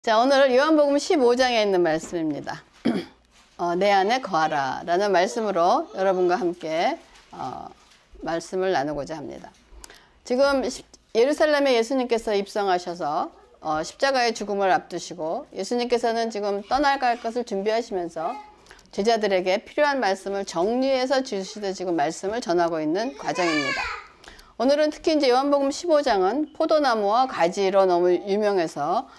자, 오늘 요한복음 15장에 있는 말씀입니다. 내 안에 거하라 라는 말씀으로 여러분과 함께 말씀을 나누고자 합니다. 지금 예루살렘에 예수님께서 입성하셔서 십자가의 죽음을 앞두시고 예수님께서는 지금 떠나갈 것을 준비하시면서 제자들에게 필요한 말씀을 정리해서 주시듯 지금 말씀을 전하고 있는 과정입니다. 오늘은 특히 이제 요한복음 15장은 포도나무와 가지로 너무 유명해서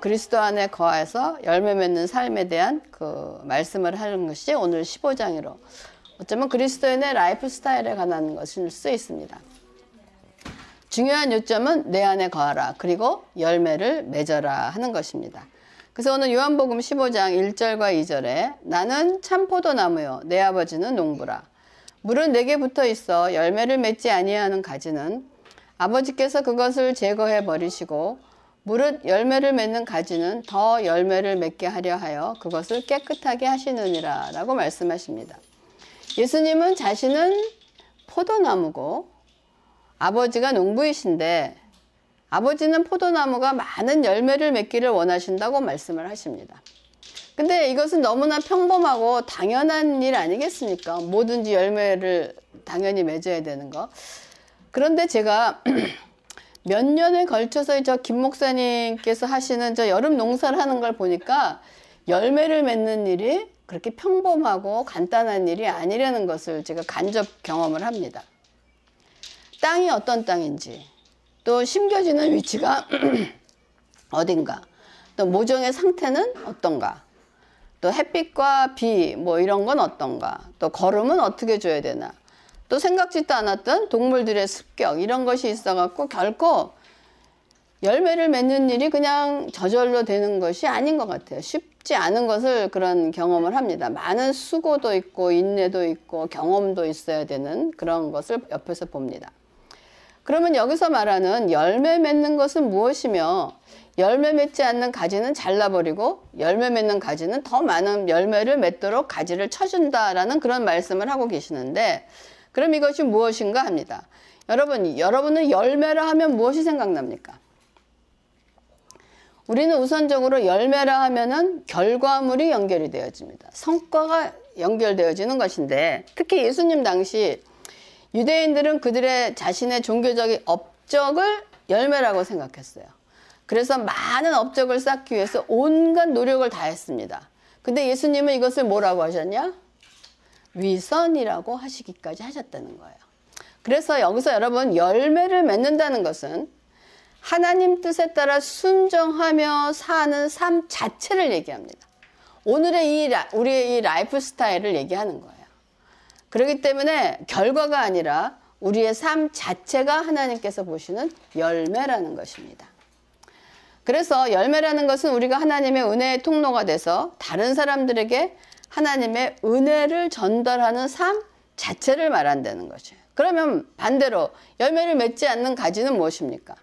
그리스도 안에 거해서 열매 맺는 삶에 대한 그 말씀을 하는 것이 오늘 15장으로 어쩌면 그리스도인의 라이프 스타일에 관한 것일 수 있습니다. 중요한 요점은 내 안에 거하라 그리고 열매를 맺어라 하는 것입니다. 그래서 오늘 요한복음 15장 1절과 2절에 나는 참 포도나무요 내 아버지는 농부라. 물은 내게 붙어 있어 열매를 맺지 아니하는 가지는 아버지께서 그것을 제거해 버리시고 무릇 열매를 맺는 가지는 더 열매를 맺게 하려 하여 그것을 깨끗하게 하시느니라 라고 말씀하십니다. 예수님은 자신은 포도나무고 아버지가 농부이신데 아버지는 포도나무가 많은 열매를 맺기를 원하신다고 말씀을 하십니다. 근데 이것은 너무나 평범하고 당연한 일 아니겠습니까? 뭐든지 열매를 당연히 맺어야 되는 거. 그런데 제가 몇 년에 걸쳐서 저 김 목사님께서 하시는 저 여름 농사를 하는 걸 보니까 열매를 맺는 일이 그렇게 평범하고 간단한 일이 아니라는 것을 제가 간접 경험을 합니다. 땅이 어떤 땅인지, 또 심겨지는 위치가 어딘가, 또 모종의 상태는 어떤가, 또 햇빛과 비 뭐 이런 건 어떤가, 또 거름은 어떻게 줘야 되나, 또 생각지도 않았던 동물들의 습격 이런 것이 있어갖고 결코 열매를 맺는 일이 그냥 저절로 되는 것이 아닌 것 같아요. 쉽지 않은 것을 그런 경험을 합니다. 많은 수고도 있고 인내도 있고 경험도 있어야 되는 그런 것을 옆에서 봅니다. 그러면 여기서 말하는 열매 맺는 것은 무엇이며 열매 맺지 않는 가지는 잘라버리고 열매 맺는 가지는 더 많은 열매를 맺도록 가지를 쳐준다라는 그런 말씀을 하고 계시는데 그럼 이것이 무엇인가 합니다. 여러분은 열매라 하면 무엇이 생각납니까? 우리는 우선적으로 열매라 하면은 결과물이 연결이 되어집니다. 성과가 연결되어지는 것인데 특히 예수님 당시 유대인들은 그들의 자신의 종교적인 업적을 열매라고 생각했어요. 그래서 많은 업적을 쌓기 위해서 온갖 노력을 다했습니다. 근데 예수님은 이것을 뭐라고 하셨냐? 위선이라고 하시기까지 하셨다는 거예요. 그래서 여기서 여러분 열매를 맺는다는 것은 하나님 뜻에 따라 순종하며 사는 삶 자체를 얘기합니다. 오늘의 우리의 이 라이프 스타일을 얘기하는 거예요. 그렇기 때문에 결과가 아니라 우리의 삶 자체가 하나님께서 보시는 열매라는 것입니다. 그래서 열매라는 것은 우리가 하나님의 은혜의 통로가 돼서 다른 사람들에게 하나님의 은혜를 전달하는 삶 자체를 말한다는 것이에요. 그러면 반대로 열매를 맺지 않는 가지는 무엇입니까?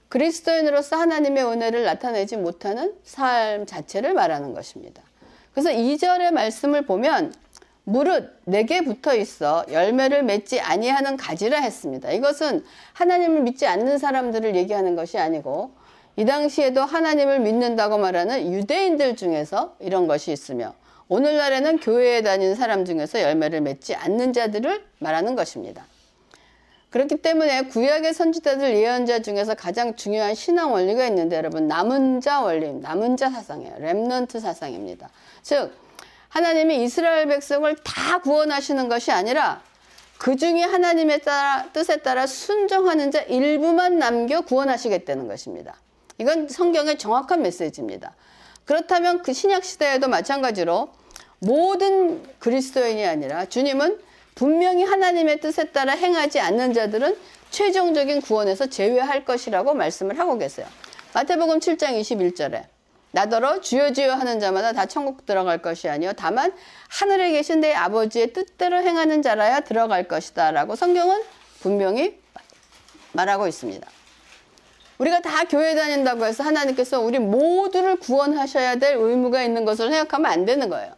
그리스도인으로서 하나님의 은혜를 나타내지 못하는 삶 자체를 말하는 것입니다. 그래서 2절의 말씀을 보면 무릇 내게 붙어 있어 열매를 맺지 아니하는 가지라 했습니다. 이것은 하나님을 믿지 않는 사람들을 얘기하는 것이 아니고 이 당시에도 하나님을 믿는다고 말하는 유대인들 중에서 이런 것이 있으며 오늘날에는 교회에 다니는 사람 중에서 열매를 맺지 않는 자들을 말하는 것입니다. 그렇기 때문에 구약의 선지자들 예언자 중에서 가장 중요한 신앙 원리가 있는데 여러분 남은 자 원리, 남은 자 사상이에요. 렘넌트 사상입니다. 즉 하나님이 이스라엘 백성을 다 구원하시는 것이 아니라 그 중에 하나님의 뜻에 따라 순종하는 자 일부만 남겨 구원하시겠다는 것입니다. 이건 성경의 정확한 메시지입니다. 그렇다면 그 신약 시대에도 마찬가지로 모든 그리스도인이 아니라 주님은 분명히 하나님의 뜻에 따라 행하지 않는 자들은 최종적인 구원에서 제외할 것이라고 말씀을 하고 계세요. 마태복음 7장 21절에 나더러 주여 주여 하는 자마다 다 천국 들어갈 것이 아니요 다만 하늘에 계신 내 아버지의 뜻대로 행하는 자라야 들어갈 것이다 라고 성경은 분명히 말하고 있습니다. 우리가 다 교회 다닌다고 해서 하나님께서 우리 모두를 구원하셔야 될 의무가 있는 것을 생각하면 안 되는 거예요.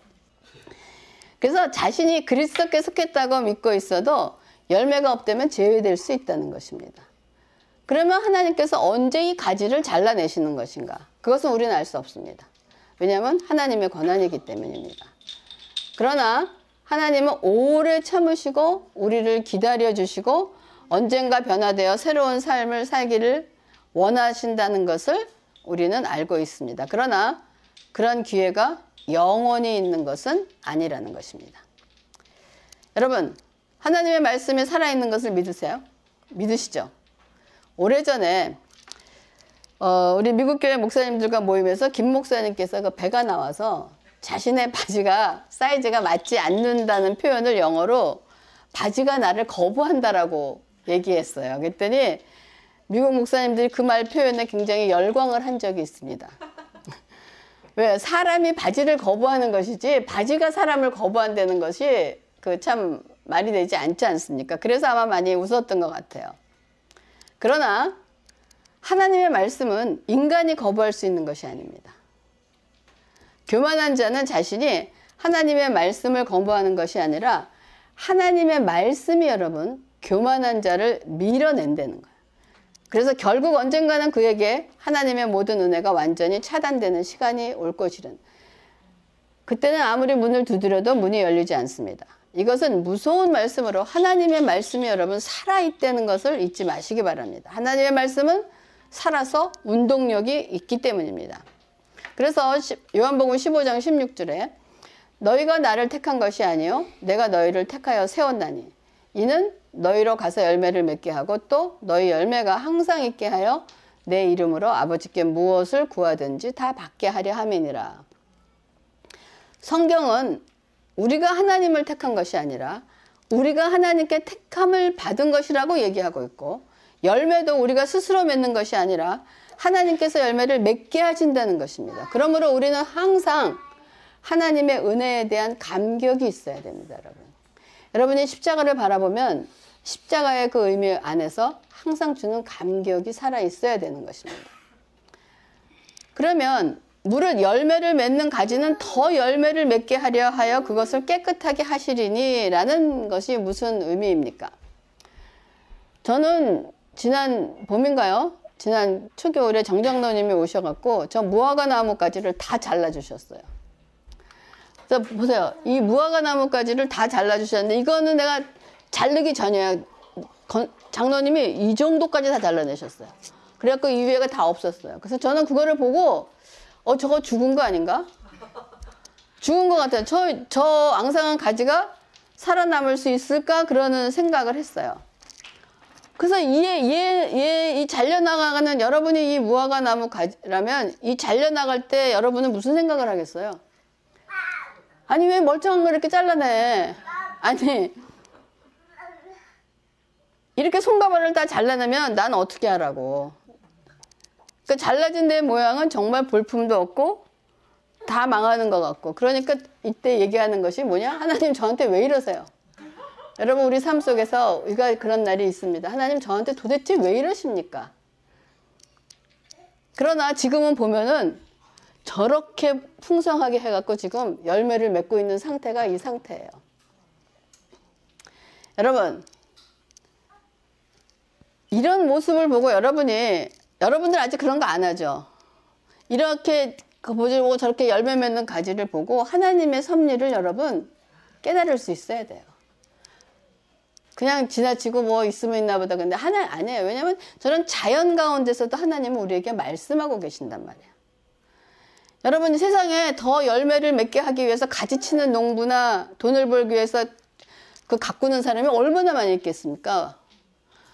그래서 자신이 그리스도께 속했다고 믿고 있어도 열매가 없다면 제외될 수 있다는 것입니다. 그러면 하나님께서 언제 이 가지를 잘라내시는 것인가? 그것은 우리는 알 수 없습니다. 왜냐하면 하나님의 권한이기 때문입니다. 그러나 하나님은 오래 참으시고 우리를 기다려주시고 언젠가 변화되어 새로운 삶을 살기를 원하신다는 것을 우리는 알고 있습니다. 그러나 그런 기회가 영원히 있는 것은 아니라는 것입니다. 여러분, 하나님의 말씀이 살아있는 것을 믿으세요? 믿으시죠? 오래전에 우리 미국 교회 목사님들과 모임에서 김 목사님께서 그 배가 나와서 자신의 바지가 사이즈가 맞지 않는다는 표현을 영어로 바지가 나를 거부한다라고 얘기했어요. 그랬더니 미국 목사님들이 그 말 표현에 굉장히 열광을 한 적이 있습니다. 왜? 사람이 바지를 거부하는 것이지 바지가 사람을 거부한다는 것이 그 참 말이 되지 않지 않습니까? 그래서 아마 많이 웃었던 것 같아요. 그러나 하나님의 말씀은 인간이 거부할 수 있는 것이 아닙니다. 교만한 자는 자신이 하나님의 말씀을 거부하는 것이 아니라 하나님의 말씀이 여러분 교만한 자를 밀어낸다는 거예요. 그래서 결국 언젠가는 그에게 하나님의 모든 은혜가 완전히 차단되는 시간이 올 것이란, 그때는 아무리 문을 두드려도 문이 열리지 않습니다. 이것은 무서운 말씀으로 하나님의 말씀이 여러분 살아있다는 것을 잊지 마시기 바랍니다. 하나님의 말씀은 살아서 운동력이 있기 때문입니다. 그래서 요한복음 15장 16절에 너희가 나를 택한 것이 아니요 내가 너희를 택하여 세웠나니 이는 너희로 가서 열매를 맺게 하고 또 너희 열매가 항상 있게 하여 내 이름으로 아버지께 무엇을 구하든지 다 받게 하려 함이니라. 성경은 우리가 하나님을 택한 것이 아니라 우리가 하나님께 택함을 받은 것이라고 얘기하고 있고, 열매도 우리가 스스로 맺는 것이 아니라 하나님께서 열매를 맺게 하신다는 것입니다. 그러므로 우리는 항상 하나님의 은혜에 대한 감격이 있어야 됩니다, 여러분. 여러분이 십자가를 바라보면 십자가의 그 의미 안에서 항상 주는 감격이 살아 있어야 되는 것입니다. 그러면 물을 열매를 맺는 가지는 더 열매를 맺게 하려 하여 그것을 깨끗하게 하시리니 라는 것이 무슨 의미입니까? 저는 지난 봄인가요? 지난 초겨울에 정장로님이 오셔갖고 저 무화과 나무가지를 다 잘라주셨어요. 그래서 보세요. 이 무화과 나무가지를 다 잘라주셨는데 이거는 내가 자르기 전에 장로님이 이 정도까지 다 잘라내셨어요. 그래갖고 이 위에가 다 없었어요. 그래서 저는 그거를 보고 저거 죽은 거 아닌가? 죽은 것 같아요. 저 앙상한 가지가 살아남을 수 있을까? 그러는 생각을 했어요. 그래서 이 잘려나가는 여러분이 이 무화과 나무 가지라면 이 잘려나갈 때 여러분은 무슨 생각을 하겠어요? 아니, 왜 멀쩡한 걸 이렇게 잘라내? 아니, 이렇게 손과 발을 다 잘라내면 난 어떻게 하라고. 그 잘라진 데 모양은 정말 볼품도 없고 다 망하는 것 같고, 그러니까 이때 얘기하는 것이 뭐냐? 하나님 저한테 왜 이러세요? 여러분, 우리 삶 속에서 우리가 그런 날이 있습니다. 하나님 저한테 도대체 왜 이러십니까? 그러나 지금은 보면은 저렇게 풍성하게 해갖고 지금 열매를 맺고 있는 상태가 이 상태예요. 여러분, 이런 모습을 보고 여러분들 아직 그런 거 안 하죠? 이렇게 그 보고 저렇게 열매 맺는 가지를 보고 하나님의 섭리를 여러분 깨달을 수 있어야 돼요. 그냥 지나치고 뭐 있으면 있나 보다. 근데 하나 아니에요. 왜냐하면 저는 자연 가운데서도 하나님은 우리에게 말씀하고 계신단 말이에요. 여러분이 세상에 더 열매를 맺게 하기 위해서 가지치는 농부나 돈을 벌기 위해서 그 가꾸는 사람이 얼마나 많이 있겠습니까?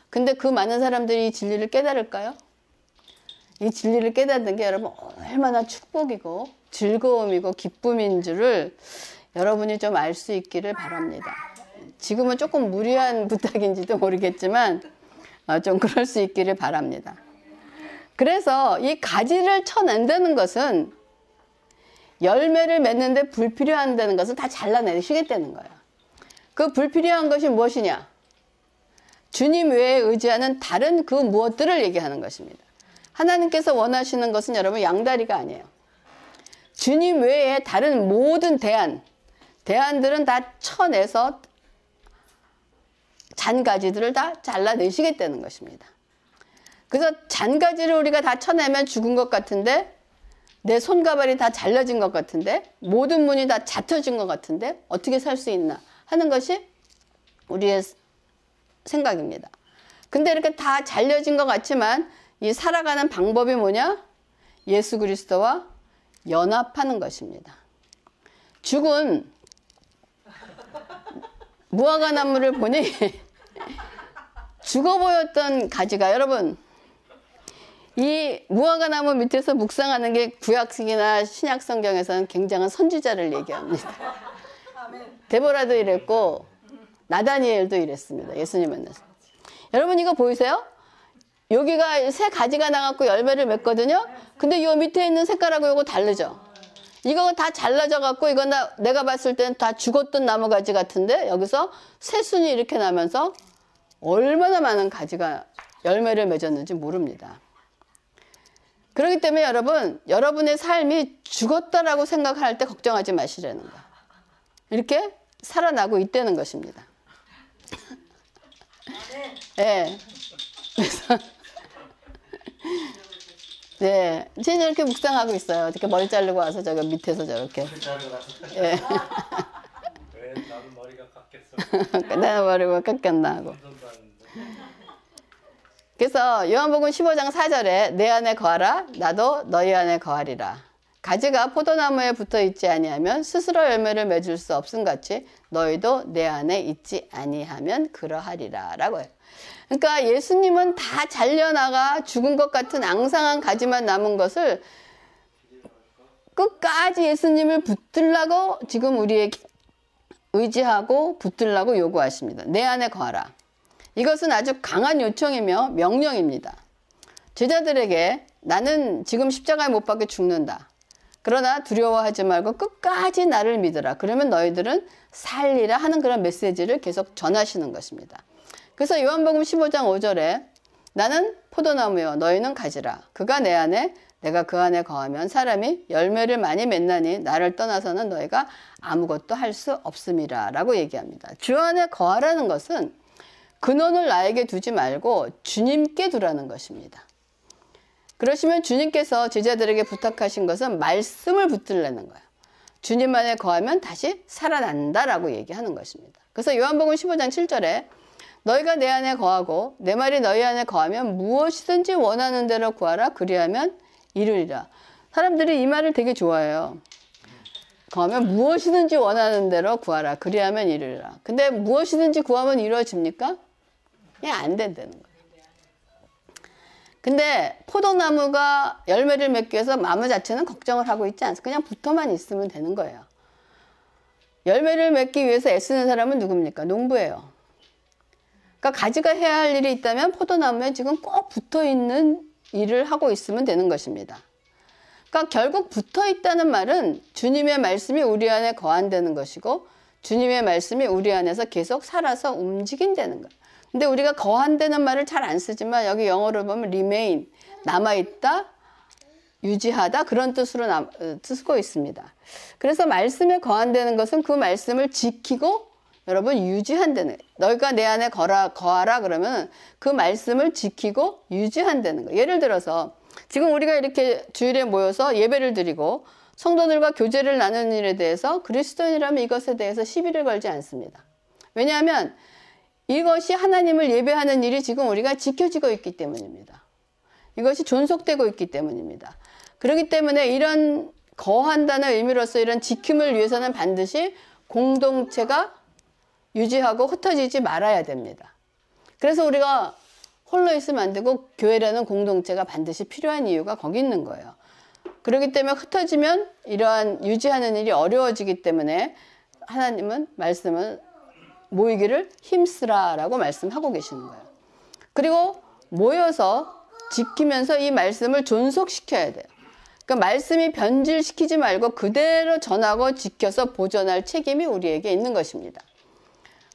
근데 그 많은 사람들이 이 진리를 깨달을까요? 이 진리를 깨닫는 게 여러분 얼마나 축복이고 즐거움이고 기쁨인 줄을 여러분이 좀 알 수 있기를 바랍니다. 지금은 조금 무리한 부탁인지도 모르겠지만 좀 그럴 수 있기를 바랍니다. 그래서 이 가지를 쳐낸다는 것은 열매를 맺는데 불필요한다는 것을 다 잘라내시겠다는 거예요. 그 불필요한 것이 무엇이냐? 주님 외에 의지하는 다른 그 무엇들을 얘기하는 것입니다. 하나님께서 원하시는 것은 여러분 양다리가 아니에요. 주님 외에 다른 모든 대안들은 다 쳐내서 잔가지들을 다 잘라내시겠다는 것입니다. 그래서 잔가지를 우리가 다 쳐내면 죽은 것 같은데, 내 손과 발이 다 잘려진 것 같은데, 모든 문이 다 닫혀진 것 같은데 어떻게 살 수 있나 하는 것이 우리의 생각입니다. 근데 이렇게 다 잘려진 것 같지만 이 살아가는 방법이 뭐냐? 예수 그리스도와 연합하는 것입니다. 죽은 무화과 나무를 보니 죽어 보였던 가지가, 여러분, 이 무화과 나무 밑에서 묵상하는 게 구약식이나 신약 성경에서는 굉장한 선지자를 얘기합니다. 데보라도 이랬고 나다니엘도 이랬습니다. 예수님 만나서. 여러분 이거 보이세요? 여기가 새 가지가 나갖고 열매를 맺거든요. 근데 요 밑에 있는 색깔하고 요거 다르죠. 이거 다 잘라져 갖고 이건 내가 봤을 때는 다 죽었던 나무 가지 같은데 여기서 새순이 이렇게 나면서 얼마나 많은 가지가 열매를 맺었는지 모릅니다. 그렇기 때문에 여러분, 여러분의 삶이 죽었다라고 생각할 때 걱정하지 마시라는 거야. 이렇게 살아나고 있다는 것입니다. 네. 그래서 네, 진짜 이렇게 묵상하고 있어요. 이렇게 머리 자르고 와서 저기 밑에서 저렇게. 예. 왜 나는 머리가 깎였어? 내 머리가 깎였나 하고. 그래서 요한복음 15장 4절에 내 안에 거하라 나도 너희 안에 거하리라. 가지가 포도나무에 붙어 있지 아니하면 스스로 열매를 맺을 수 없음 같이 너희도 내 안에 있지 아니하면 그러하리라 라고 해요. 그러니까 예수님은 다 잘려나가 죽은 것 같은 앙상한 가지만 남은 것을 끝까지 예수님을 붙들라고 지금 우리에게 의지하고 붙들라고 요구하십니다. 내 안에 거하라. 이것은 아주 강한 요청이며 명령입니다. 제자들에게 나는 지금 십자가에 못 박혀 죽는다. 그러나 두려워하지 말고 끝까지 나를 믿으라. 그러면 너희들은 살리라 하는 그런 메시지를 계속 전하시는 것입니다. 그래서 요한복음 15장 5절에 나는 포도나무요 너희는 가지라. 그가 내 안에 내가 그 안에 거하면 사람이 열매를 많이 맺나니 나를 떠나서는 너희가 아무것도 할 수 없음이라 라고 얘기합니다. 주 안에 거하라는 것은 근원을 나에게 두지 말고 주님께 두라는 것입니다. 그러시면 주님께서 제자들에게 부탁하신 것은 말씀을 붙들라는 거예요. 주님 안에 거하면 다시 살아난다라고 얘기하는 것입니다. 그래서 요한복음 15장 7절에 너희가 내 안에 거하고 내 말이 너희 안에 거하면 무엇이든지 원하는 대로 구하라. 그리하면 이루리라. 사람들이 이 말을 되게 좋아해요. 거하면 무엇이든지 원하는 대로 구하라. 그리하면 이루리라. 근데 무엇이든지 구하면 이루어집니까? 그냥 안 된다는 거예요. 근데 포도나무가 열매를 맺기 위해서 나무 자체는 걱정을 하고 있지 않습니다. 그냥 붙어만 있으면 되는 거예요. 열매를 맺기 위해서 애쓰는 사람은 누굽니까? 농부예요. 그러니까 가지가 해야 할 일이 있다면 포도나무에 지금 꼭 붙어있는 일을 하고 있으면 되는 것입니다. 그러니까 결국 붙어있다는 말은 주님의 말씀이 우리 안에 거한다는 것이고 주님의 말씀이 우리 안에서 계속 살아서 움직인다는 거예요. 근데 우리가 거한다는 말을 잘 안 쓰지만 여기 영어로 보면 remain, 남아있다, 유지하다 그런 뜻으로 쓰고 있습니다. 그래서 말씀에 거한다는 것은 그 말씀을 지키고 여러분 유지한다는 거예요. 너희가 내 안에 거하라 그러면 그 말씀을 지키고 유지한다는 거예요. 예를 들어서 지금 우리가 이렇게 주일에 모여서 예배를 드리고 성도들과 교제를 나누는 일에 대해서 그리스도인이라면 이것에 대해서 시비를 걸지 않습니다. 왜냐하면 이것이 하나님을 예배하는 일이 지금 우리가 지켜지고 있기 때문입니다. 이것이 존속되고 있기 때문입니다. 그렇기 때문에 이런 거한다는 의미로서 이런 지킴을 위해서는 반드시 공동체가 유지하고 흩어지지 말아야 됩니다. 그래서 우리가 홀로 있으면 안 되고 교회라는 공동체가 반드시 필요한 이유가 거기 있는 거예요. 그렇기 때문에 흩어지면 이러한 유지하는 일이 어려워지기 때문에 하나님은 말씀을 모이기를 힘쓰라라고 말씀하고 계시는 거예요. 그리고 모여서 지키면서 이 말씀을 존속시켜야 돼요. 그러니까 말씀이 변질시키지 말고 그대로 전하고 지켜서 보존할 책임이 우리에게 있는 것입니다.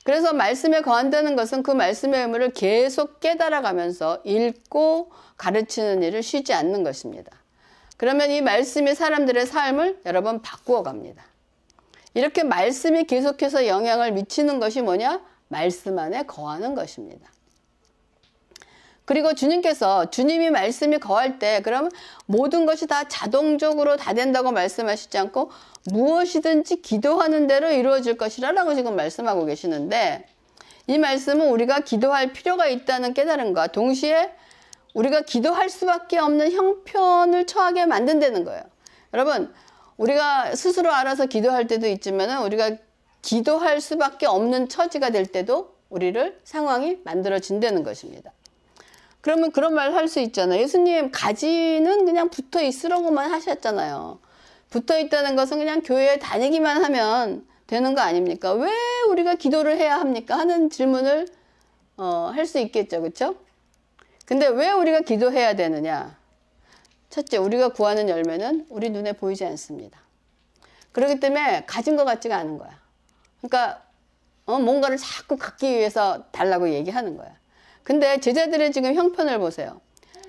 그래서 말씀에 거한다는 것은 그 말씀의 의무를 계속 깨달아가면서 읽고 가르치는 일을 쉬지 않는 것입니다. 그러면 이 말씀이 사람들의 삶을 여러 번 바꾸어 갑니다. 이렇게 말씀이 계속해서 영향을 미치는 것이 뭐냐? 말씀 안에 거하는 것입니다. 그리고 주님이 말씀이 거할 때 그러면 모든 것이 다 자동적으로 다 된다고 말씀하시지 않고 무엇이든지 기도하는 대로 이루어질 것이라고 지금 말씀하고 계시는데, 이 말씀은 우리가 기도할 필요가 있다는 깨달음과 동시에 우리가 기도할 수밖에 없는 형편을 처하게 만든다는 거예요. 여러분, 우리가 스스로 알아서 기도할 때도 있지만 우리가 기도할 수밖에 없는 처지가 될 때도 우리를 상황이 만들어진다는 것입니다. 그러면 그런 말 할 수 있잖아요. 예수님, 가지는 그냥 붙어 있으라고만 하셨잖아요. 붙어 있다는 것은 그냥 교회에 다니기만 하면 되는 거 아닙니까? 왜 우리가 기도를 해야 합니까? 하는 질문을 할 수 있겠죠. 그렇죠? 근데 왜 우리가 기도해야 되느냐? 첫째, 우리가 구하는 열매는 우리 눈에 보이지 않습니다. 그렇기 때문에 가진 것 같지가 않은 거야. 그러니까 뭔가를 자꾸 갖기 위해서 달라고 얘기하는 거야. 근데 제자들의 지금 형편을 보세요.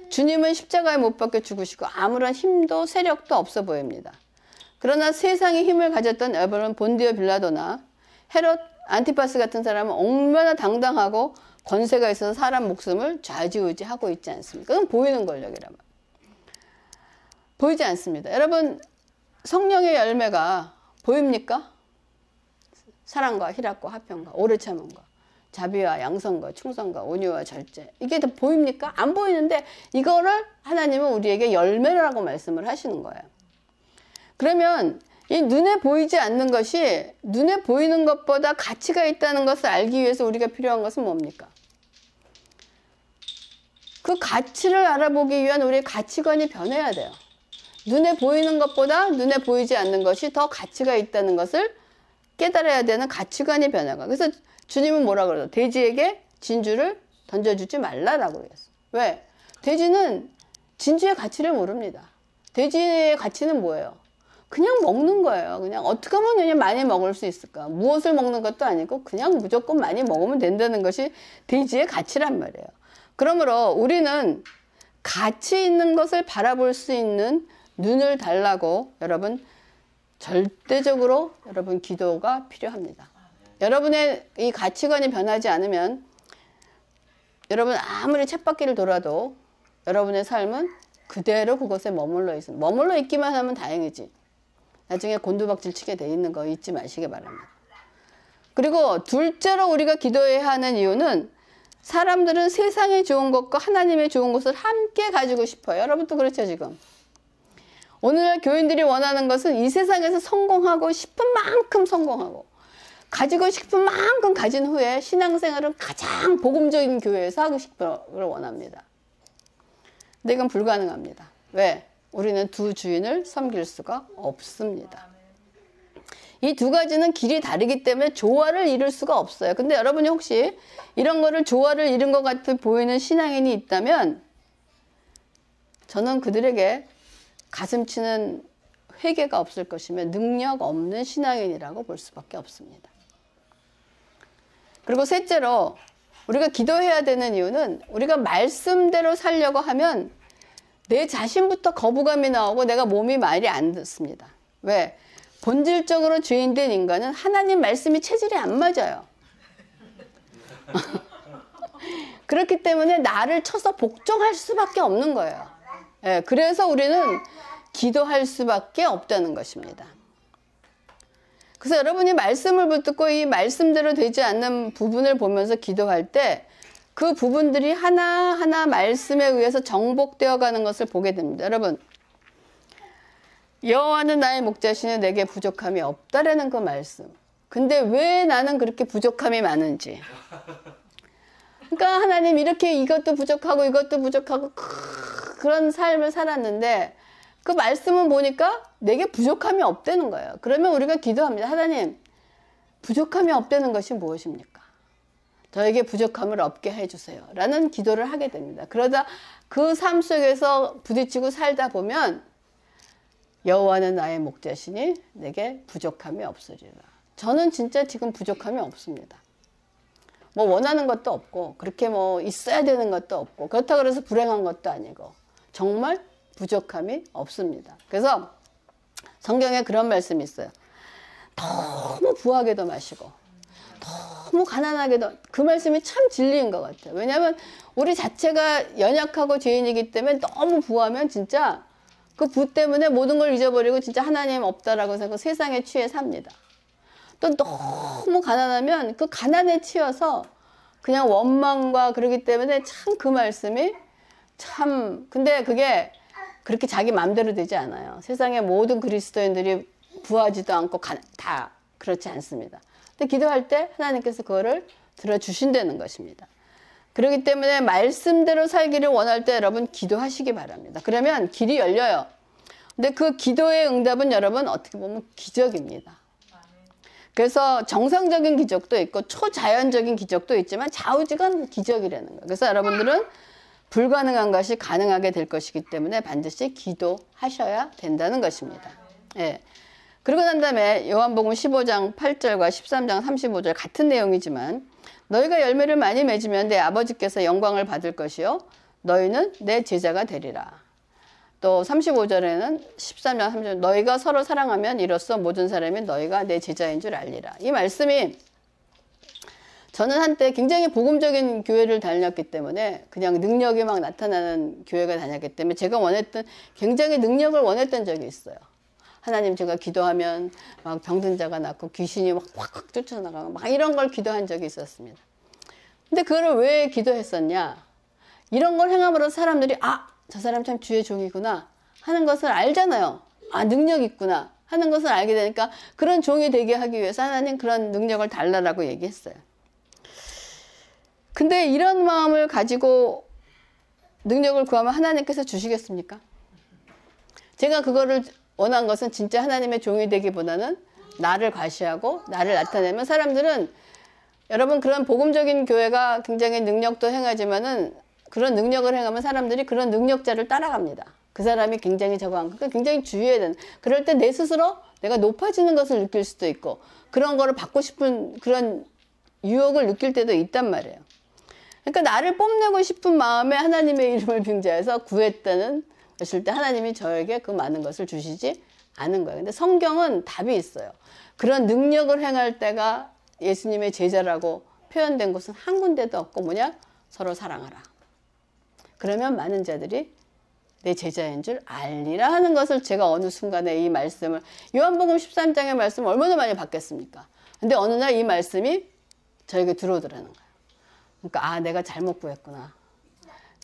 주님은 십자가에 못 박혀 죽으시고 아무런 힘도 세력도 없어 보입니다. 그러나 세상의 힘을 가졌던 여러분 본디오 빌라도나 헤롯 안티파스 같은 사람은 얼마나 당당하고 권세가 있어서 사람 목숨을 좌지우지하고 있지 않습니까? 그건 보이는 권력이란 말이에요. 보이지 않습니다. 여러분, 성령의 열매가 보입니까? 사랑과 희락과 화평과 오래 참음과 자비와 양선과 충성과 온유와 절제. 이게 다 보입니까? 안 보이는데 이거를 하나님은 우리에게 열매라고 말씀을 하시는 거예요. 그러면 이 눈에 보이지 않는 것이 눈에 보이는 것보다 가치가 있다는 것을 알기 위해서 우리가 필요한 것은 뭡니까? 그 가치를 알아보기 위한 우리의 가치관이 변해야 돼요. 눈에 보이는 것보다 눈에 보이지 않는 것이 더 가치가 있다는 것을 깨달아야 되는 가치관이 변화가. 그래서 주님은 뭐라 그러죠? 돼지에게 진주를 던져주지 말라라고 그랬어요. 왜? 돼지는 진주의 가치를 모릅니다. 돼지의 가치는 뭐예요? 그냥 먹는 거예요. 그냥 어떻게 하면 그냥 많이 먹을 수 있을까? 무엇을 먹는 것도 아니고 그냥 무조건 많이 먹으면 된다는 것이 돼지의 가치란 말이에요. 그러므로 우리는 가치 있는 것을 바라볼 수 있는 눈을 달라고 여러분 절대적으로 여러분 기도가 필요합니다. 여러분의 이 가치관이 변하지 않으면 여러분 아무리 쳇바퀴를 돌아도 여러분의 삶은 그대로 그것에 머물러 있습니다. 머물러 있기만 하면 다행이지. 나중에 곤두박질 치게 돼 있는 거 잊지 마시기 바랍니다. 그리고 둘째로 우리가 기도해야 하는 이유는 사람들은 세상에 좋은 것과 하나님의 좋은 것을 함께 가지고 싶어요. 여러분도 그렇죠 지금. 오늘날 교인들이 원하는 것은 이 세상에서 성공하고 싶은 만큼 성공하고 가지고 싶은 만큼 가진 후에 신앙생활을 가장 복음적인 교회에서 하고 싶어를 원합니다. 근데 이건 불가능합니다. 왜? 우리는 두 주인을 섬길 수가 없습니다. 이 두 가지는 길이 다르기 때문에 조화를 이룰 수가 없어요. 근데 여러분이 혹시 이런 거를 조화를 이룬 것 같아 보이는 신앙인이 있다면 저는 그들에게 가슴 치는 회개가 없을 것이며 능력 없는 신앙인이라고 볼 수밖에 없습니다. 그리고 셋째로 우리가 기도해야 되는 이유는 우리가 말씀대로 살려고 하면 내 자신부터 거부감이 나오고 내가 몸이 말이 안 듣습니다. 왜? 본질적으로 죄인된 인간은 하나님 말씀이 체질이 안 맞아요. 그렇기 때문에 나를 쳐서 복종할 수밖에 없는 거예요. 예, 그래서 우리는 기도할 수밖에 없다는 것입니다. 그래서 여러분이 말씀을 붙들고 이 말씀대로 되지 않는 부분을 보면서 기도할 때 그 부분들이 하나하나 말씀에 의해서 정복되어 가는 것을 보게 됩니다. 여러분, 여호와는 나의 목자시니 내게 부족함이 없다라는 그 말씀. 근데 왜 나는 그렇게 부족함이 많은지. 그러니까 하나님 이렇게 이것도 부족하고 이것도 부족하고 그런 삶을 살았는데 그 말씀은 보니까 내게 부족함이 없다는 거예요. 그러면 우리가 기도합니다. 하나님, 부족함이 없다는 것이 무엇입니까? 저에게 부족함을 없게 해주세요. 라는 기도를 하게 됩니다. 그러다 그 삶 속에서 부딪히고 살다 보면 여호와는 나의 목자시니 내게 부족함이 없으리라. 저는 진짜 지금 부족함이 없습니다. 뭐 원하는 것도 없고 그렇게 뭐 있어야 되는 것도 없고 그렇다고 해서 불행한 것도 아니고 정말 부족함이 없습니다. 그래서 성경에 그런 말씀이 있어요. 너무 부하게도 마시고 너무 가난하게도 그 말씀이 참 진리인 것 같아요. 왜냐하면 우리 자체가 연약하고 죄인이기 때문에 너무 부하면 진짜 그 부 때문에 모든 걸 잊어버리고 진짜 하나님 없다라고 생각하고 세상에 취해 삽니다. 또 너무 가난하면 그 가난에 치여서 그냥 원망과 그러기 때문에 참 그 말씀이 참 근데 그게 그렇게 자기 마음대로 되지 않아요. 세상의 모든 그리스도인들이 부하지도 않고 다 그렇지 않습니다. 근데 기도할 때 하나님께서 그거를 들어주신다는 것입니다. 그렇기 때문에 말씀대로 살기를 원할 때 여러분 기도하시기 바랍니다. 그러면 길이 열려요. 근데 그 기도의 응답은 여러분 어떻게 보면 기적입니다. 그래서 정상적인 기적도 있고 초자연적인 기적도 있지만 좌우지간 기적이라는 거예요. 그래서 여러분들은 불가능한 것이 가능하게 될 것이기 때문에 반드시 기도하셔야 된다는 것입니다. 예. 그러고 난 다음에 요한복음 15장 8절과 13장 35절 같은 내용이지만 너희가 열매를 많이 맺으면 내 아버지께서 영광을 받을 것이요 너희는 내 제자가 되리라. 또 35절에는 13장 30절 너희가 서로 사랑하면 이로써 모든 사람이 너희가 내 제자인 줄 알리라. 이 말씀이 저는 한때 굉장히 복음적인 교회를 다녔기 때문에 그냥 능력이 막 나타나는 교회가 다녔기 때문에 제가 원했던 굉장히 능력을 원했던 적이 있어요. 하나님 제가 기도하면 막 병든 자가 낫고 귀신이 막 확 쫓아나가고 막 이런 걸 기도한 적이 있었습니다. 근데 그거를 왜 기도했었냐? 이런 걸 행함으로 사람들이 저 사람 참 주의 종이구나 하는 것을 알잖아요. 능력 있구나 하는 것을 알게 되니까 그런 종이 되게 하기 위해서 하나님 그런 능력을 달라라고 얘기했어요. 근데 이런 마음을 가지고 능력을 구하면 하나님께서 주시겠습니까? 제가 그거를 원한 것은 진짜 하나님의 종이 되기보다는 나를 과시하고 나를 나타내면 사람들은 여러분 그런 복음적인 교회가 굉장히 능력도 행하지만은 그런 능력을 행하면 사람들이 그런 능력자를 따라갑니다. 그 사람이 굉장히 저거 한 그러니까 굉장히 주의해야 되는 그럴 때 내 스스로 내가 높아지는 것을 느낄 수도 있고 그런 거를 받고 싶은 그런 유혹을 느낄 때도 있단 말이에요. 그러니까 나를 뽐내고 싶은 마음에 하나님의 이름을 빙자해서 구했다는 것일 때 하나님이 저에게 그 많은 것을 주시지 않은 거예요. 근데 성경은 답이 있어요. 그런 능력을 행할 때가 예수님의 제자라고 표현된 곳은 한 군데도 없고 뭐냐? 서로 사랑하라. 그러면 많은 자들이 내 제자인 줄 알리라 하는 것을 제가 어느 순간에 이 말씀을 요한복음 13장의 말씀을 얼마나 많이 받겠습니까? 근데 어느 날 이 말씀이 저에게 들어오더라는 거예요. 그러니까 내가 잘못 구했구나.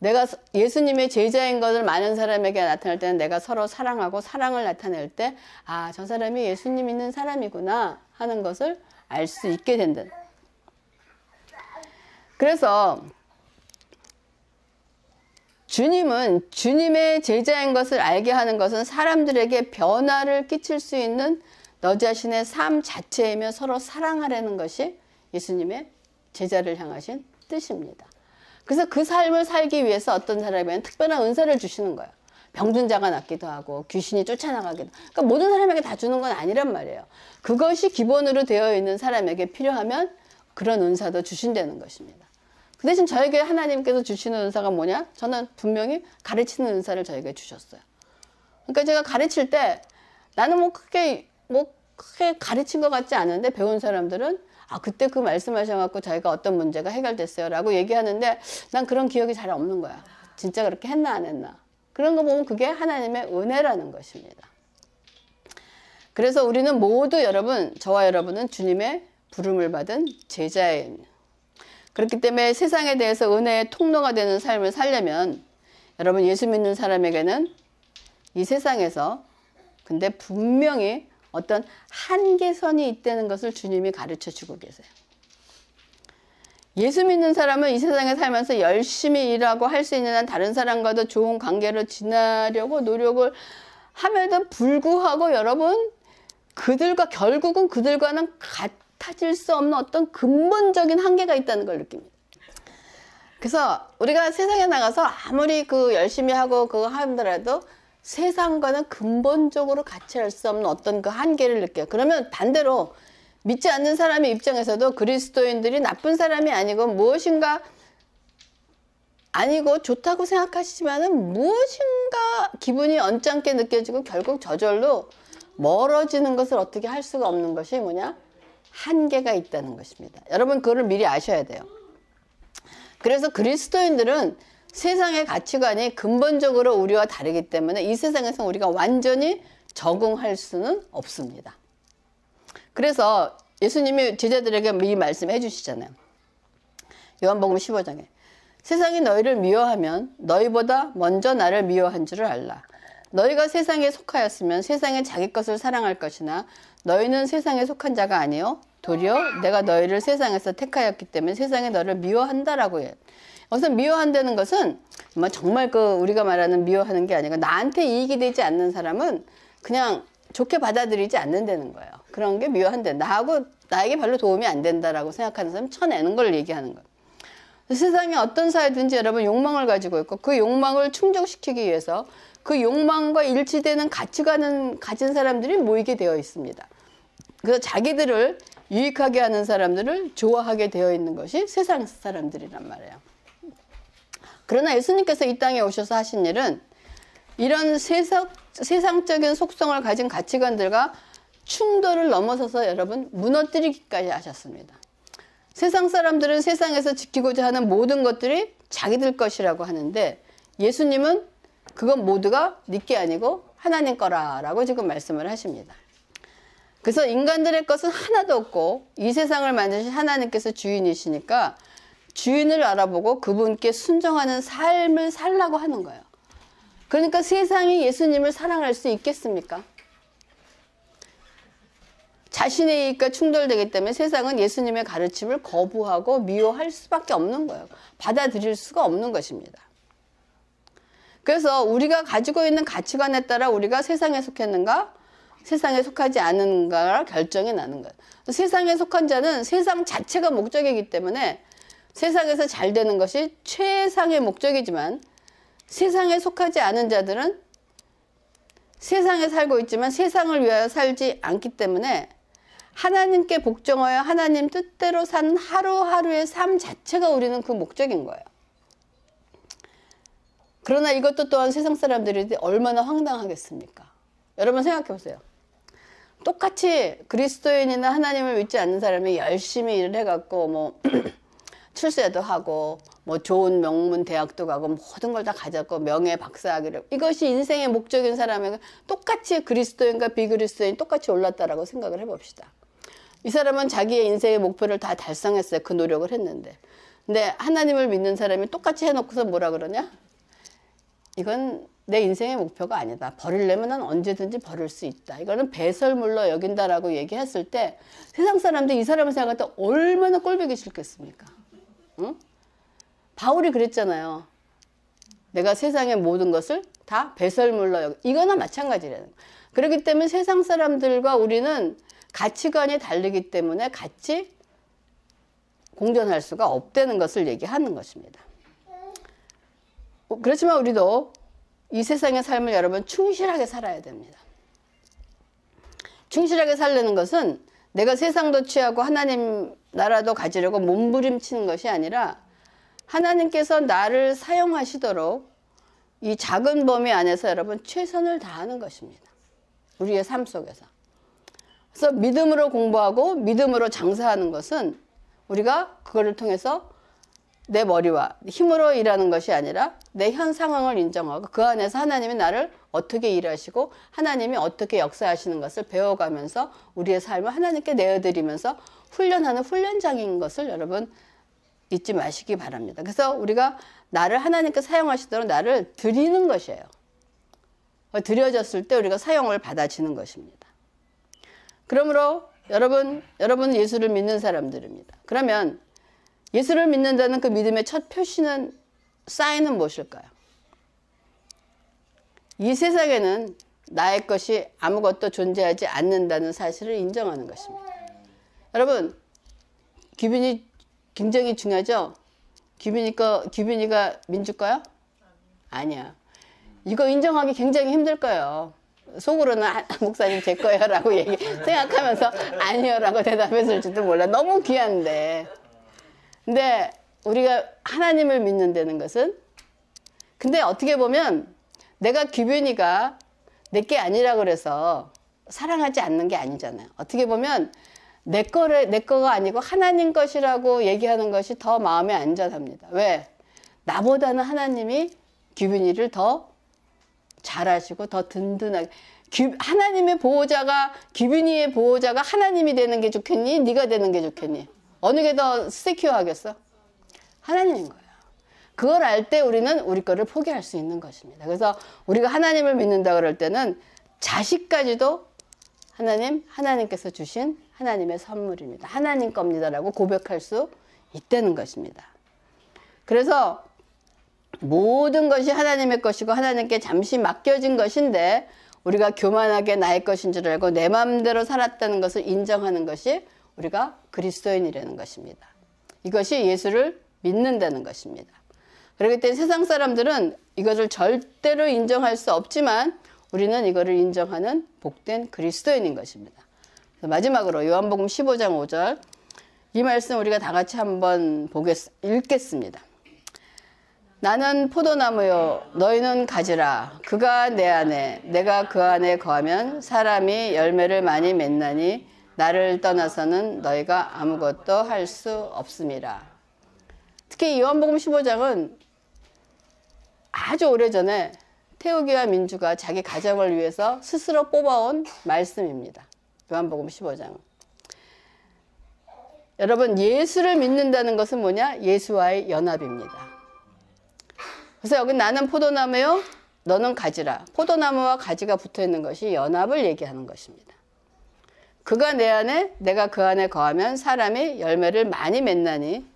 내가 예수님의 제자인 것을 많은 사람에게 나타낼 때는 내가 서로 사랑하고 사랑을 나타낼 때 저 사람이 예수님 있는 사람이구나 하는 것을 알 수 있게 된다. 그래서 주님은 주님의 제자인 것을 알게 하는 것은 사람들에게 변화를 끼칠 수 있는 너 자신의 삶 자체이며 서로 사랑하라는 것이 예수님의 제자를 향하신 뜻입니다. 그래서 그 삶을 살기 위해서 어떤 사람에게는 특별한 은사를 주시는 거예요. 병든 자가 낫기도 하고 귀신이 쫓아나가기도. 그러니까 모든 사람에게 다 주는 건 아니란 말이에요. 그것이 기본으로 되어 있는 사람에게 필요하면 그런 은사도 주신다는 것입니다. 그 대신 저에게 하나님께서 주시는 은사가 뭐냐? 저는 분명히 가르치는 은사를 저에게 주셨어요. 그러니까 제가 가르칠 때 나는 크게 가르친 것 같지 않은데 배운 사람들은 그때 그 말씀하셔갖고 자기가 어떤 문제가 해결됐어요 라고 얘기하는데 난 그런 기억이 잘 없는 거야. 진짜 그렇게 했나 안 했나. 그런 거 보면 그게 하나님의 은혜라는 것입니다. 그래서 우리는 모두 여러분, 저와 여러분은 주님의 부름을 받은 제자예요. 그렇기 때문에 세상에 대해서 은혜의 통로가 되는 삶을 살려면 여러분 예수 믿는 사람에게는 이 세상에서 근데 분명히 어떤 한계선이 있다는 것을 주님이 가르쳐 주고 계세요. 예수 믿는 사람은 이 세상에 살면서 열심히 일하고 할 수 있는 한 다른 사람과도 좋은 관계로 지내려고 노력을 함에도 불구하고 여러분 결국은 그들과는 같아질 수 없는 어떤 근본적인 한계가 있다는 걸 느낍니다. 그래서 우리가 세상에 나가서 아무리 열심히 하고 그거 하더라도 세상과는 근본적으로 같이 할 수 없는 어떤 그 한계를 느껴요. 그러면 반대로 믿지 않는 사람의 입장에서도 그리스도인들이 나쁜 사람이 아니고 무엇인가 아니고 좋다고 생각하시지만은 무엇인가 기분이 언짢게 느껴지고 결국 저절로 멀어지는 것을 어떻게 할 수가 없는 것이 뭐냐? 한계가 있다는 것입니다. 여러분 그거를 미리 아셔야 돼요. 그래서 그리스도인들은 세상의 가치관이 근본적으로 우리와 다르기 때문에 이 세상에서 우리가 완전히 적응할 수는 없습니다. 그래서 예수님이 제자들에게 미리 말씀해 주시잖아요. 요한복음 15장에 세상이 너희를 미워하면 너희보다 먼저 나를 미워한 줄을 알라. 너희가 세상에 속하였으면 세상에 자기 것을 사랑할 것이나 너희는 세상에 속한 자가 아니요 도리어 내가 너희를 세상에서 택하였기 때문에 세상에 너를 미워한다라고 해요. 여기서 미워한다는 것은 정말 우리가 말하는 미워하는 게 아니고 나한테 이익이 되지 않는 사람은 그냥 좋게 받아들이지 않는다는 거예요. 그런 게 미워한다. 나에게 별로 도움이 안 된다라고 생각하는 사람 쳐내는 걸 얘기하는 거예요. 세상에 어떤 사회든지 여러분 욕망을 가지고 있고 그 욕망을 충족시키기 위해서 그 욕망과 일치되는 가치관을 가진 사람들이 모이게 되어 있습니다. 그래서 자기들을 유익하게 하는 사람들을 좋아하게 되어 있는 것이 세상 사람들이란 말이에요. 그러나 예수님께서 이 땅에 오셔서 하신 일은 이런 세상적인 속성을 가진 가치관들과 충돌을 넘어서서 여러분 무너뜨리기까지 하셨습니다. 세상 사람들은 세상에서 지키고자 하는 모든 것들이 자기들 것이라고 하는데 예수님은 그건 모두가 네 게 아니고 하나님 거라라고 지금 말씀을 하십니다. 그래서 인간들의 것은 하나도 없고 이 세상을 만드신 하나님께서 주인이시니까 주인을 알아보고 그분께 순종하는 삶을 살라고 하는 거예요. 그러니까 세상이 예수님을 사랑할 수 있겠습니까? 자신의 이익과 충돌되기 때문에 세상은 예수님의 가르침을 거부하고 미워할 수밖에 없는 거예요. 받아들일 수가 없는 것입니다. 그래서 우리가 가지고 있는 가치관에 따라 우리가 세상에 속했는가 세상에 속하지 않은가가 결정이 나는 거예요. 세상에 속한 자는 세상 자체가 목적이기 때문에 세상에서 잘 되는 것이 최상의 목적이지만 세상에 속하지 않은 자들은 세상에 살고 있지만 세상을 위하여 살지 않기 때문에 하나님께 복종하여 하나님 뜻대로 사는 하루하루의 삶 자체가 우리는 그 목적인 거예요. 그러나 이것도 또한 세상 사람들이 얼마나 황당하겠습니까? 여러분 생각해 보세요. 똑같이 그리스도인이나 하나님을 믿지 않는 사람이 열심히 일을 해갖고 출세도 하고 좋은 명문 대학도 가고 모든 걸 다 가졌고 명예 박사학위를 이것이 인생의 목적인 사람에게 똑같이 그리스도인과 비그리스도인 똑같이 올랐다라고 생각을 해봅시다. 이 사람은 자기의 인생의 목표를 다 달성했어요. 그 노력을 했는데. 근데 하나님을 믿는 사람이 똑같이 해놓고서 뭐라 그러냐? 이건 내 인생의 목표가 아니다. 버리려면 난 언제든지 버릴 수 있다. 이거는 배설물로 여긴다라고 얘기했을 때 세상 사람들이 이 사람을 생각할 때 얼마나 꼴보기 싫겠습니까? 응? 바울이 그랬잖아요. 내가 세상의 모든 것을 다 배설물로 이거나 마찬가지라는 거예요. 그렇기 때문에 세상 사람들과 우리는 가치관이 다르기 때문에 같이 공존할 수가 없다는 것을 얘기하는 것입니다. 그렇지만 우리도 이 세상의 삶을 여러분 충실하게 살아야 됩니다. 충실하게 살려는 것은 내가 세상도 취하고 하나님 나라도 가지려고 몸부림치는 것이 아니라 하나님께서 나를 사용하시도록 이 작은 범위 안에서 여러분 최선을 다하는 것입니다. 우리의 삶 속에서. 그래서 믿음으로 공부하고 믿음으로 장사하는 것은 우리가 그거를 통해서 내 머리와 힘으로 일하는 것이 아니라 내 현 상황을 인정하고 그 안에서 하나님이 나를 어떻게 일하시고 하나님이 어떻게 역사하시는 것을 배워가면서 우리의 삶을 하나님께 내어드리면서 훈련하는 훈련장인 것을 여러분 잊지 마시기 바랍니다. 그래서 우리가 나를 하나님께 사용하시도록 나를 드리는 것이에요. 드려졌을 때 우리가 사용을 받아지는 것입니다. 그러므로 여러분 예수를 믿는 사람들입니다. 그러면 예수를 믿는다는 그 믿음의 첫 표시는 사인은 무엇일까요? 이 세상에는 나의 것이 아무것도 존재하지 않는다는 사실을 인정하는 것입니다. 여러분 기빈이 굉장히 중요하죠? 기빈이가 민주과요? 아니야. 이거 인정하기 굉장히 힘들 거예요. 속으로는 목사님 제 거예요 라고 생각하면서 아니요 라고 대답했을지도 몰라. 너무 귀한데. 근데 우리가 하나님을 믿는다는 것은 근데 어떻게 보면 내가 기빈이가 내게 아니라 그래서 사랑하지 않는 게 아니잖아요. 어떻게 보면 내 거가 아니고 하나님 것이라고 얘기하는 것이 더 마음에 안전합니다. 왜? 나보다는 하나님이 규빈이를 더 잘하시고 더 든든하게. 하나님의 보호자가, 규빈이의 보호자가 하나님이 되는 게 좋겠니? 네가 되는 게 좋겠니? 어느 게 더 세큐어하겠어? 하나님인 거예요. 그걸 알 때 우리는 우리 거를 포기할 수 있는 것입니다. 그래서 우리가 하나님을 믿는다 그럴 때는 자식까지도 하나님께서 주신 하나님의 선물입니다. 하나님 겁니다라고 고백할 수 있다는 것입니다. 그래서 모든 것이 하나님의 것이고 하나님께 잠시 맡겨진 것인데 우리가 교만하게 나의 것인 줄 알고 내 마음대로 살았다는 것을 인정하는 것이 우리가 그리스도인이라는 것입니다. 이것이 예수를 믿는다는 것입니다. 그렇기 때문에 세상 사람들은 이것을 절대로 인정할 수 없지만 우리는 이거를 인정하는 복된 그리스도인인 것입니다. 마지막으로 요한복음 15장 5절 이 말씀 우리가 다 같이 한번 읽겠습니다. 나는 포도나무요 너희는 가지라. 그가 내 안에 내가 그 안에 거하면 사람이 열매를 많이 맺나니 나를 떠나서는 너희가 아무것도 할 수 없음이라. 특히 요한복음 15장은 아주 오래전에 태우기와 민주가 자기 가정을 위해서 스스로 뽑아온 말씀입니다. 요한복음 15장. 여러분, 예수를 믿는다는 것은 뭐냐? 예수와의 연합입니다. 그래서 여기 나는 포도나무요, 너는 가지라. 포도나무와 가지가 붙어 있는 것이 연합을 얘기하는 것입니다. 그가 내 안에, 내가 그 안에 거하면 사람이 열매를 많이 맺나니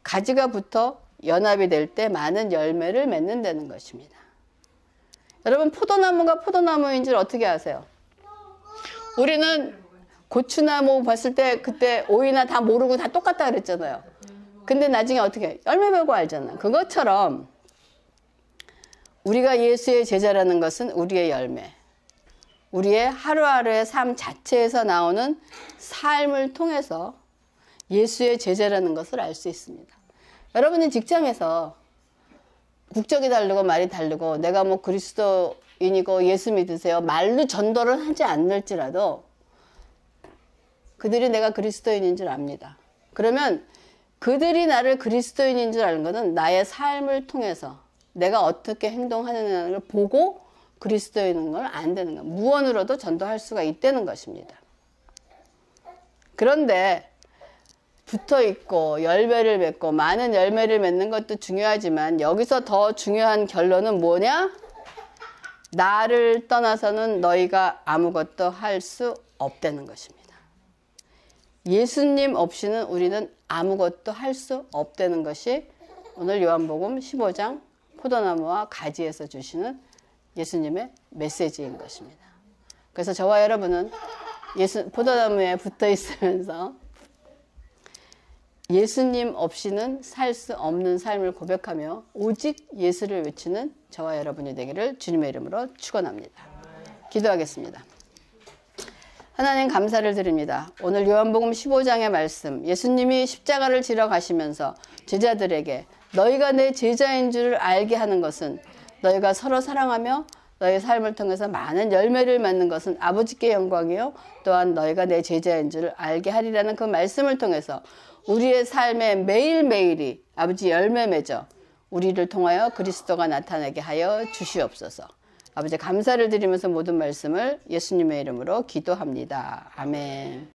가지가 붙어 연합이 될 때 많은 열매를 맺는다는 것입니다. 여러분, 포도나무가 포도나무인 줄 어떻게 아세요? 우리는 고추나무 봤을 때 그때 오이나 다 모르고 다 똑같다 그랬잖아요. 근데 나중에 어떻게 열매 보고 알잖아. 그것처럼 우리가 예수의 제자라는 것은 우리의 열매, 우리의 하루하루의 삶 자체에서 나오는 삶을 통해서 예수의 제자라는 것을 알 수 있습니다. 여러분이 직장에서 국적이 다르고 말이 다르고 내가 뭐 그리스도인이고 예수 믿으세요 말로 전도를 하지 않을지라도 그들이 내가 그리스도인인 줄 압니다. 그러면 그들이 나를 그리스도인인 줄 아는 것은 나의 삶을 통해서 내가 어떻게 행동하느냐는 걸 보고 그리스도인인 걸 안다는 거예요. 무언으로도 전도할 수가 있다는 것입니다. 그런데 붙어있고 열매를 맺고 많은 열매를 맺는 것도 중요하지만 여기서 더 중요한 결론은 뭐냐? 나를 떠나서는 너희가 아무것도 할 수 없다는 것입니다. 예수님 없이는 우리는 아무것도 할 수 없다는 것이 오늘 요한복음 15장 포도나무와 가지에서 주시는 예수님의 메시지인 것입니다. 그래서 저와 여러분은 포도나무에 붙어 있으면서 예수님 없이는 살 수 없는 삶을 고백하며 오직 예수를 외치는 저와 여러분이 되기를 주님의 이름으로 축원합니다. 기도하겠습니다. 하나님 감사를 드립니다. 오늘 요한복음 15장의 말씀, 예수님이 십자가를 지러 가시면서 제자들에게 너희가 내 제자인 줄 알게 하는 것은 너희가 서로 사랑하며 너희 삶을 통해서 많은 열매를 맺는 것은 아버지께 영광이요 또한 너희가 내 제자인 줄 알게 하리라는 그 말씀을 통해서 우리의 삶에 매일매일이 아버지 열매 맺어 우리를 통하여 그리스도가 나타나게 하여 주시옵소서. 아버지 감사를 드리면서 모든 말씀을 예수님의 이름으로 기도합니다. 아멘.